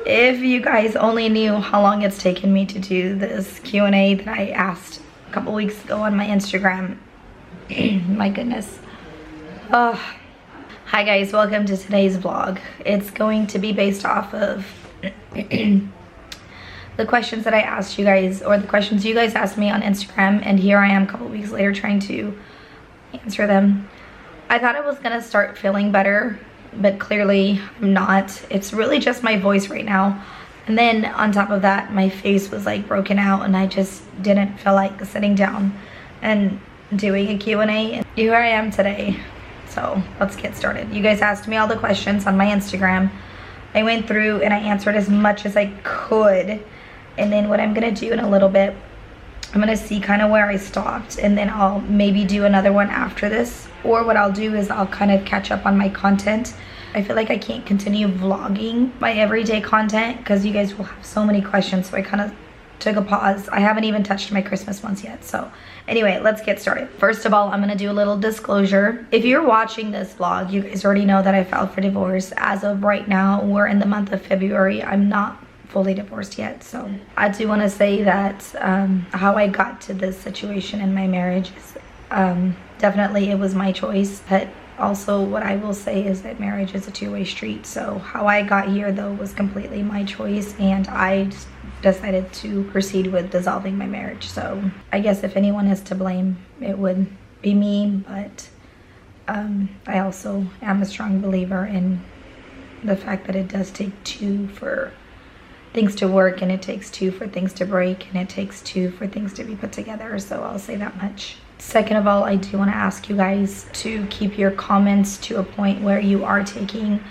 If you guys only knew how long it's taken me to do this Q&A that I asked a couple weeks ago on my Instagram. My goodness. Oh. Hi guys, welcome to today's vlog. It's going to be based off of the questions that I asked you guys, or the questions you guys asked me on Instagram, and here I am a couple weeks later trying to answer them. I thought I was gonna start feeling better, but clearly I'm not. It's really just my voice right now. And then on top of that, my face was like broken out and I just didn't feel like sitting down and doing a Q&A. And here I am today. So let's get started. You guys asked me all the questions on my Instagram. I went through and I answered as much as I could. And then what I'm gonna do in a little bit, I'm gonna see kind of where I stopped, and then I'll maybe do another one after this. Or what I'll do is I'll kind of catch up on my content. I feel like I can't continue vlogging my everyday content because you guys will have so many questions, so I kind of took a pause. I haven't even touched my Christmas ones yet. So anyway, let's get started. First of all, I'm gonna do a little disclosure. If you're watching this vlog, you guys already know that I filed for divorce. As of right now, we're in the month of February. I'm not fully divorced yet. So I do want to say that how I got to this situation in my marriage is definitely it was my choice. But also what I will say is that marriage is a two-way street. So how I got here though was completely my choice, and I decided to proceed with dissolving my marriage. So I guess if anyone is to blame, it would be me. But I also am a strong believer in the fact that it does take two for things to work, and it takes two for things to break, and it takes two for things to be put together. So I'll say that much. Second of all, I do want to ask you guys to keep your comments to a point where you are taking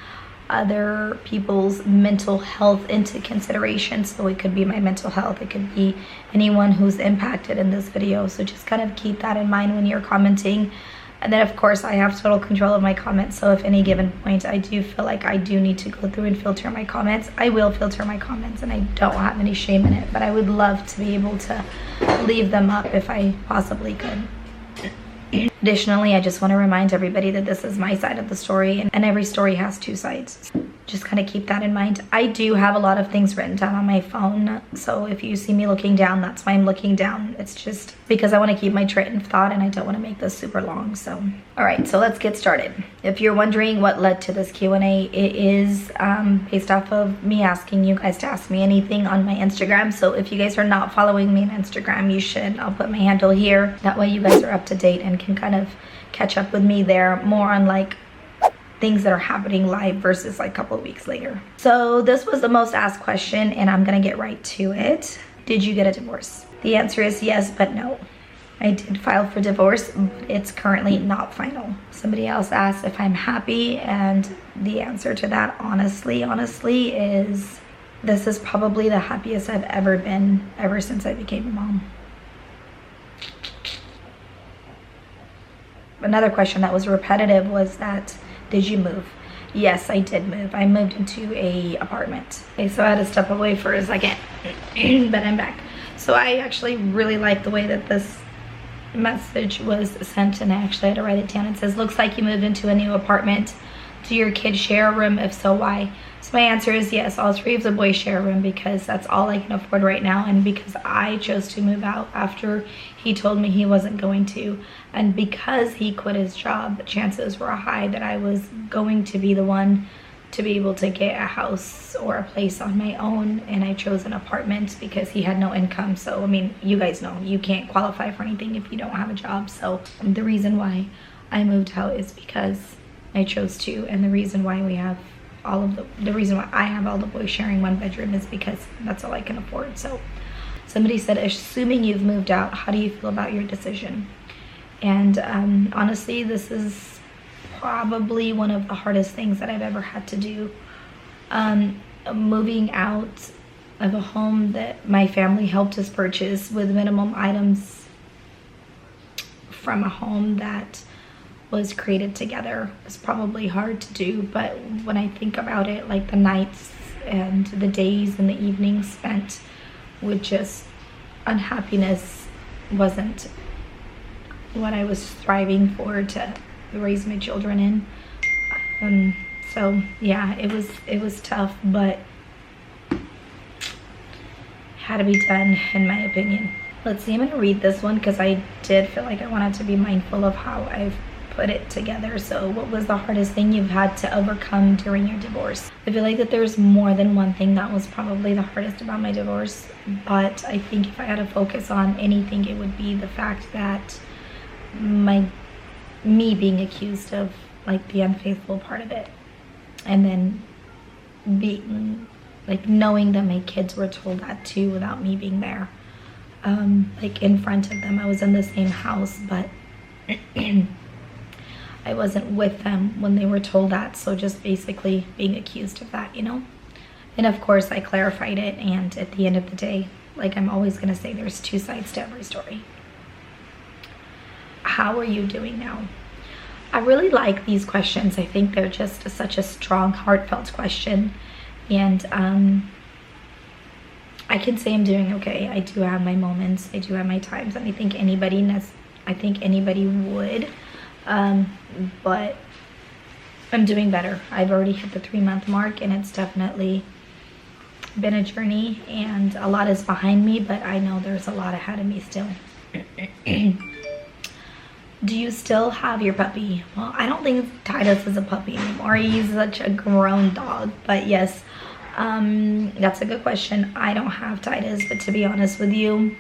other people's mental health into consideration. So it could be my mental health, it could be anyone who's impacted in this video. So just kind of keep that in mind when you're commenting. And then of course I have total control of my comments, so if any given point I do feel like I do need to go through and filter my comments, I will filter my comments, and I don't have any shame in it. But I would love to be able to leave them up if I possibly could. Additionally, I just want to remind everybody that this is my side of the story, and every story has two sides. Just kind of keep that in mind. I do have a lot of things written down on my phone, so if you see me looking down, that's why I'm looking down. It's just because I want to keep my train of thought, and I don't want to make this super long. So all right, so let's get started. If you're wondering what led to this Q&A, it is based off of me asking you guys to ask me anything on my Instagram. So if you guys are not following me on Instagram, you should. I'll put my handle here. That way you guys are up to date and can kind of catch up with me there, more on like things that are happening live versus like a couple of weeks later. So this was the most asked question, and I'm gonna get right to it. Did you get a divorce? The answer is yes, but no. I did file for divorce, but it's currently not final. Somebody else asked if I'm happy, and the answer to that honestly is this is probably the happiest I've ever been ever since I became a mom. Another question that was repetitive was that, did you move? Yes, I did move. I moved into a apartment. Okay, so I had to step away for a second, but I'm back. So I actually really like the way that this message was sent, and I actually had to write it down. It says, looks like you moved into a new apartment. Do your kids share a room? If so, why? So my answer is yes. All three of the boys share a room because that's all I can afford right now, and because I chose to move out after he told me he wasn't going to. And because he quit his job, the chances were high that I was going to be the one to be able to get a house or a place on my own, and I chose an apartment because he had no income. So I mean, you guys know you can't qualify for anything if you don't have a job. So the reason why I moved out is because I chose to, and the reason why we have all of the reason why I have all the boys sharing one bedroom is because that's all I can afford. So somebody said, assuming you've moved out, how do you feel about your decision? And honestly, this is probably one of the hardest things that I've ever had to do. Moving out of a home that my family helped us purchase with minimum items from a home that was created together is probably hard to do. But when I think about it, like the nights and the days and the evenings spent with just unhappiness wasn't what I was striving for to raise my children in. So yeah, it was tough, but had to be done, in my opinion. Let's see, I'm gonna read this one because I did feel like I wanted to be mindful of how I've put it together. So, what was the hardest thing you've had to overcome during your divorce? I feel like that there's more than one thing that was probably the hardest about my divorce, but I think if I had to focus on anything, it would be the fact that me being accused of like the unfaithful part of it, and then being like knowing that my kids were told that too without me being there, like in front of them. I was in the same house, but I wasn't with them when they were told that. So just basically being accused of that, you know. And of course I clarified it, and at the end of the day, like I'm always gonna say, there's two sides to every story. How are you doing now? I really like these questions. I think they're just such a strong, heartfelt question. And I can say I'm doing okay. I do have my moments. I do have my times. And I think anybody would. But I'm doing better. I've already hit the 3-month mark, and it's definitely been a journey. And a lot is behind me, but I know there's a lot ahead of me still. Do you still have your puppy? Well, I don't think Titus is a puppy anymore. He's such a grown dog. But yes, that's a good question. I don't have Titus, but to be honest with you,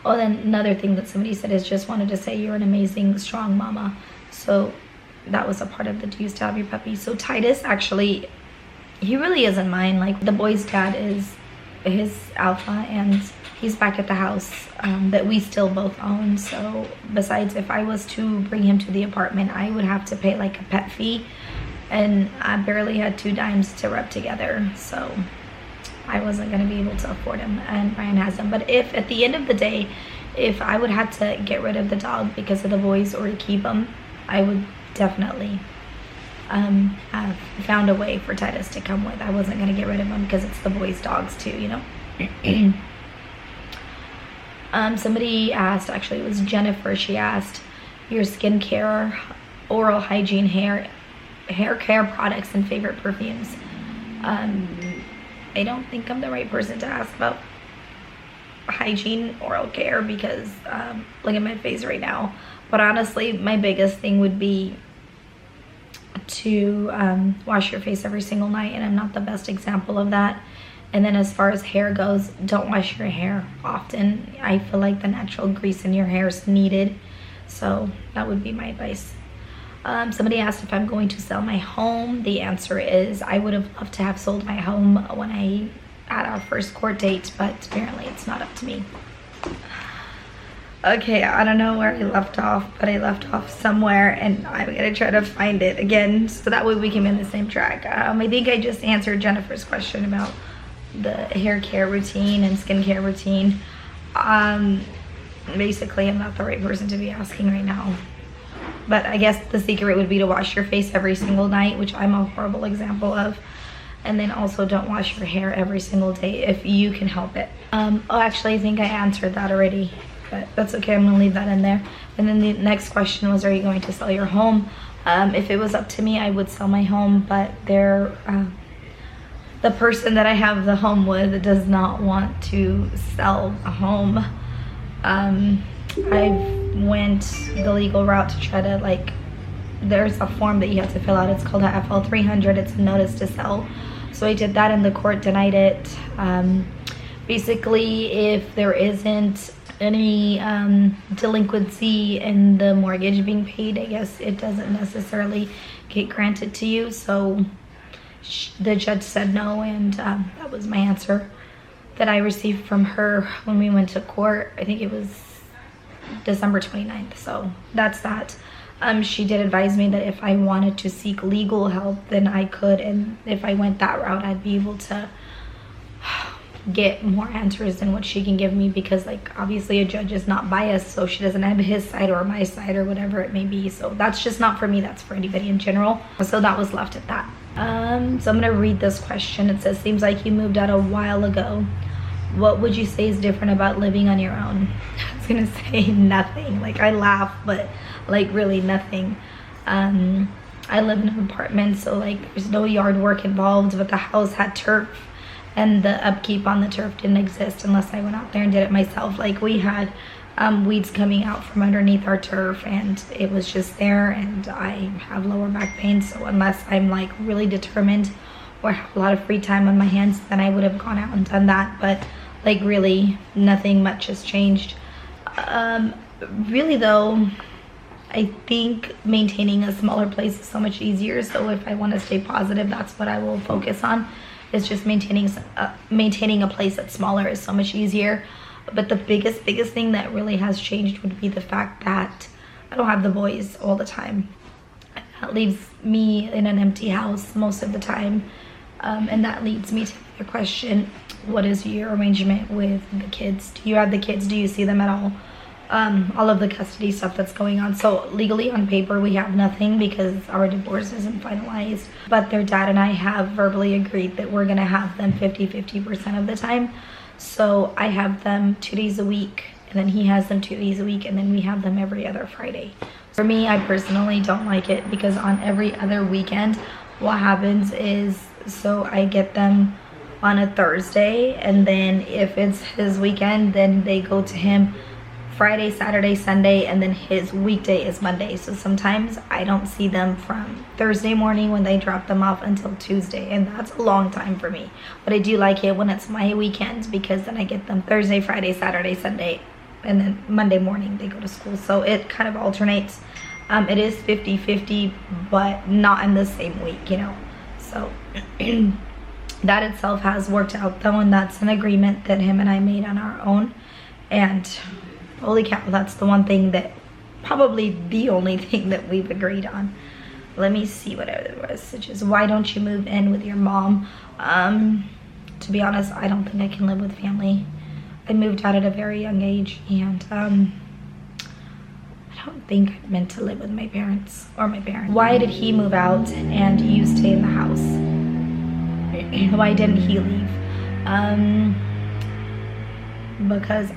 oh, then another thing that somebody said is just wanted to say you're an amazing, strong mama. So that was a part of the do you still have your puppy? So Titus, actually, he really isn't mine. Like, the boy's dad is his alpha, and he's back at the house that we still both own. So besides, if I was to bring him to the apartment, I would have to pay like a pet fee, and I barely had 2 dimes to rub together, so I wasn't going to be able to afford him, and Ryan has him. But if at the end of the day, if I would have to get rid of the dog because of the boys or to keep him, I would definitely have found a way for Titus to come with. I wasn't going to get rid of him because it's the boys' dogs too, you know. Somebody asked, actually it was Jennifer, she asked your skincare, oral hygiene, hair care products, and favorite perfumes. I don't think I'm the right person to ask about hygiene, oral care, because look at my face right now. But honestly, my biggest thing would be to wash your face every single night, and I'm not the best example of that. And then as far as hair goes, don't wash your hair often. I feel like the natural grease in your hair is needed. So that would be my advice. Somebody asked if I'm going to sell my home. The answer is I would have loved to have sold my home when I had our first court date, but apparently it's not up to me. Okay, I don't know where I left off, but I left off somewhere, and I'm gonna try to find it again so that way we can be in the same track. I think I just answered Jennifer's question about the hair care routine and skincare routine. Basically, I'm not the right person to be asking right now. But I guess the secret would be to wash your face every single night, which I'm a horrible example of. And then also don't wash your hair every single day if you can help it. Oh, actually, I think I answered that already, but that's okay. I'm gonna leave that in there. And then the next question was, are you going to sell your home? If it was up to me, I would sell my home, but the person that I have the home with does not want to sell a home. I went the legal route to try to, like, there's a form that you have to fill out. It's called a FL 300. It's a notice to sell. So I did that, and the court denied it. Basically, if there isn't any delinquency in the mortgage being paid, I guess it doesn't necessarily get granted to you. So the judge said no, and that was my answer that I received from her when we went to court. I think it was December 29th. So that's that. She did advise me that if I wanted to seek legal help, then I could, and if I went that route, I'd be able to get more answers than what she can give me, because, like, obviously a judge is not biased, so she doesn't have his side or my side or whatever it may be. So that's just not for me, that's for anybody in general. So that was left at that. So I'm gonna read this question. It says, seems like you moved out a while ago. What would you say is different about living on your own? I was gonna say nothing. Like, I laugh, but like really nothing. I live in an apartment, so like there's no yard work involved, but the house had turf and the upkeep on the turf didn't exist unless I went out there and did it myself. Like, we had weeds coming out from underneath our turf, and it was just there, and I have lower back pain, so unless I'm like really determined or have a lot of free time on my hands, then I would have gone out and done that. But like, really nothing much has changed. Really though, I think maintaining a smaller place is so much easier. So if I want to stay positive, that's what I will focus on. It's just maintaining a place that's smaller is so much easier. But the biggest thing that really has changed would be the fact that I don't have the boys all the time. That leaves me in an empty house most of the time. And that leads me to the question, what is your arrangement with the kids? Do you have the kids? Do you see them at all? All of the custody stuff that's going on. So legally on paper we have nothing because our divorce isn't finalized, but their dad and I have verbally agreed that we're gonna have them 50% of the time. So I have them 2 days a week, and then he has them 2 days a week, and then we have them every other Friday. For me, I personally don't like it because on every other weekend what happens is, so I get them on a Thursday, and then if it's his weekend, then they go to him Friday, Saturday, Sunday, and then his weekday is Monday. So sometimes I don't see them from Thursday morning when they drop them off until Tuesday, and that's a long time for me. But I do like it when it's my weekends because then I get them Thursday, Friday, Saturday, Sunday, and then Monday morning they go to school. So it kind of alternates. It is 50-50, but not in the same week, you know. So that itself has worked out though, and that's an agreement that him and I made on our own. And holy cow, that's the one thing that, probably the only thing that we've agreed on. Let me see what it was. Such as, why don't you move in with your mom? To be honest, I don't think I can live with family. I moved out at a very young age, and I don't think I meant to live with my parents or my parents. Why did he move out and you stay in the house? Why didn't he leave? Because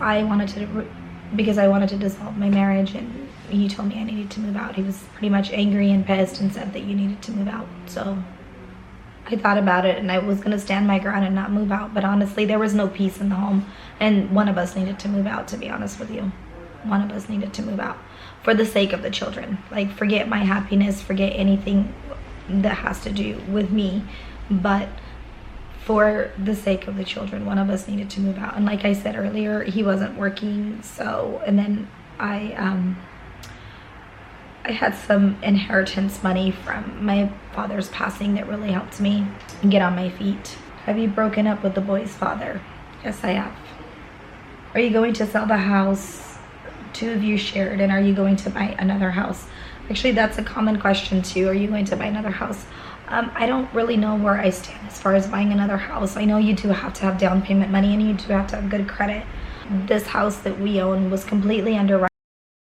I wanted to dissolve my marriage, and he told me I needed to move out. He was pretty much angry and pissed and said that you needed to move out. So I thought about it, and I was gonna stand my ground and not move out, but honestly there was no peace in the home, and one of us needed to move out, to be honest with you. One of us needed to move out for the sake of the children. Like, forget my happiness, forget anything that has to do with me, but for the sake of the children, one of us needed to move out. And like I said earlier, he wasn't working, so, and then I had some inheritance money from my father's passing that really helped me get on my feet. Have you broken up with the boy's father? Yes, I have. Are you going to sell the house 2 of you shared, and are you going to buy another house? Actually, that's a common question too. Are you going to buy another house? I don't really know where I stand as far as buying another house. I know you do have to have down payment money, and you do have to have good credit. This house that we own was completely underwritten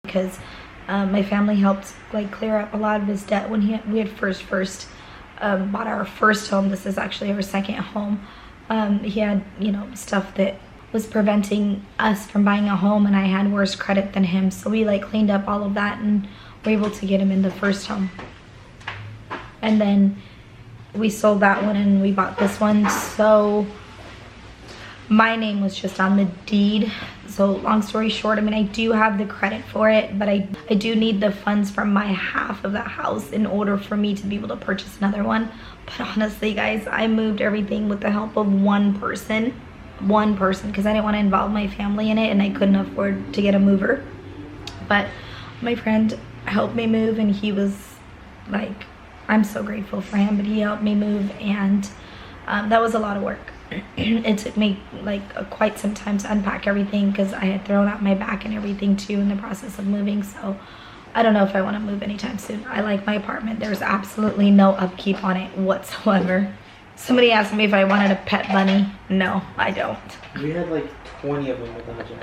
because my family helped like clear up a lot of his debt when we had first bought our first home. This is actually our second home. He had, you know, stuff that was preventing us from buying a home, and I had worse credit than him. So we like cleaned up all of that and were able to get him in the first home. And then we sold that one and we bought this one. So my name was just on the deed. So long story short, I mean, I do have the credit for it, but I do need the funds from my half of the house in order for me to be able to purchase another one. But honestly, guys, I moved everything with the help of one person, because I didn't want to involve my family in it, and I couldn't afford to get a mover. But my friend helped me move, and he was like, I'm so grateful for him, but he helped me move, and that was a lot of work. It took me like quite some time to unpack everything because I had thrown out my back and everything too in the process of moving. So I don't know if I want to move anytime soon. I like my apartment. There's absolutely no upkeep on it whatsoever. Somebody asked me if I wanted a pet bunny. No, I don't. We had like 20 of them with the husband.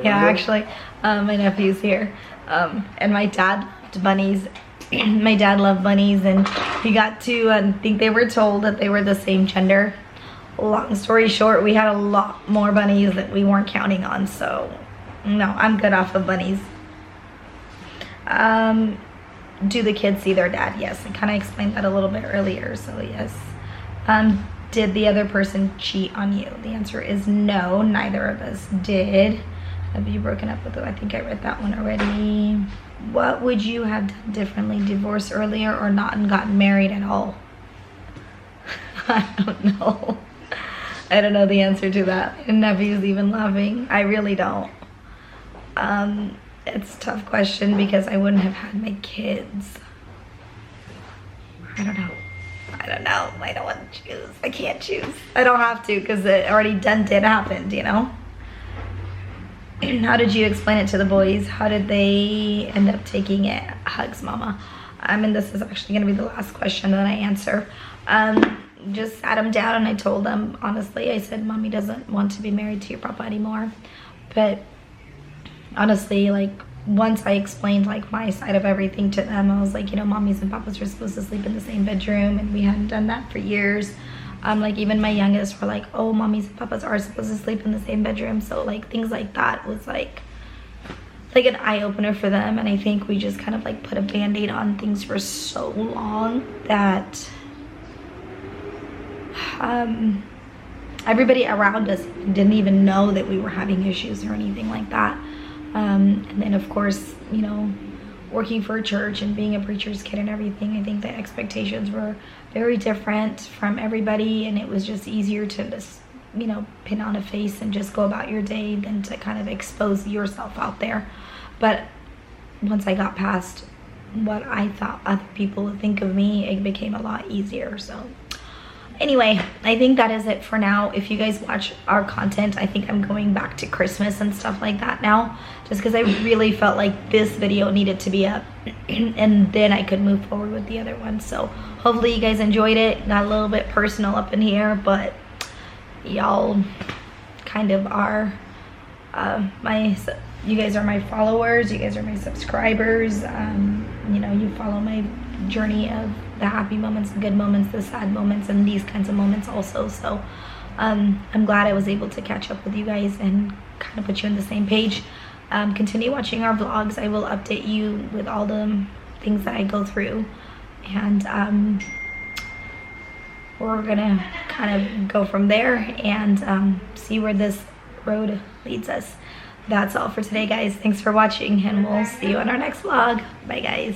Yeah, actually, my nephew's here, and my dad loved bunnies. My dad loved bunnies, and he got to, I think they were told that they were the same gender. Long story short, we had a lot more bunnies that we weren't counting on, so no, I'm good off of bunnies. Do the kids see their dad? Yes, I kind of explained that a little bit earlier, so yes. did the other person cheat on you? The answer is no, neither of us did. Have you broken up with them? I think I read that one already. What would you have done differently? Divorced earlier or not and gotten married at all? I don't know. I don't know the answer to that. My nephew's even laughing. I really don't. It's a tough question because I wouldn't have had my kids. I don't know. I don't know. I don't want to choose. I can't choose. I don't have to because it already did happened, you know? How did you explain it to the boys? How did they end up taking it? Hugs, mama. And this is actually going to be the last question that I answer. Just sat them down and I told them, honestly, I said, mommy doesn't want to be married to your papa anymore. But honestly, like, once I explained like my side of everything to them, I was like, you know, mommies and papas were supposed to sleep in the same bedroom and we hadn't done that for years. Like even my youngest were like, oh, mommies and papas are supposed to sleep in the same bedroom. So like things like that was like an eye-opener for them. And I think we just kind of like put a band-aid on things for so long that everybody around us didn't even know that we were having issues or anything like that. And then of course, you know, working for a church and being a preacher's kid and everything, I think the expectations were very different from everybody, and it was just easier to just, you know, pin on a face and just go about your day than to kind of expose yourself out there. But once I got past what I thought other people would think of me, it became a lot easier. So anyway, I think that is it for now. If you guys watch our content, I think I'm going back to Christmas and stuff like that now, just because I really felt like this video needed to be up and then I could move forward with the other one. So hopefully you guys enjoyed it. Got a little bit personal up in here, but y'all kind of are you guys are my followers, you guys are my subscribers. You know, you follow my journey of the happy moments, the good moments, the sad moments, and these kinds of moments also. So I'm glad I was able to catch up with you guys and kind of put you on the same page. Continue watching our vlogs. I will update you with all the things that I go through, and we're gonna kind of go from there and see where this road leads us. That's all for today, guys. Thanks for watching, and we'll see you on our next vlog. Bye, guys.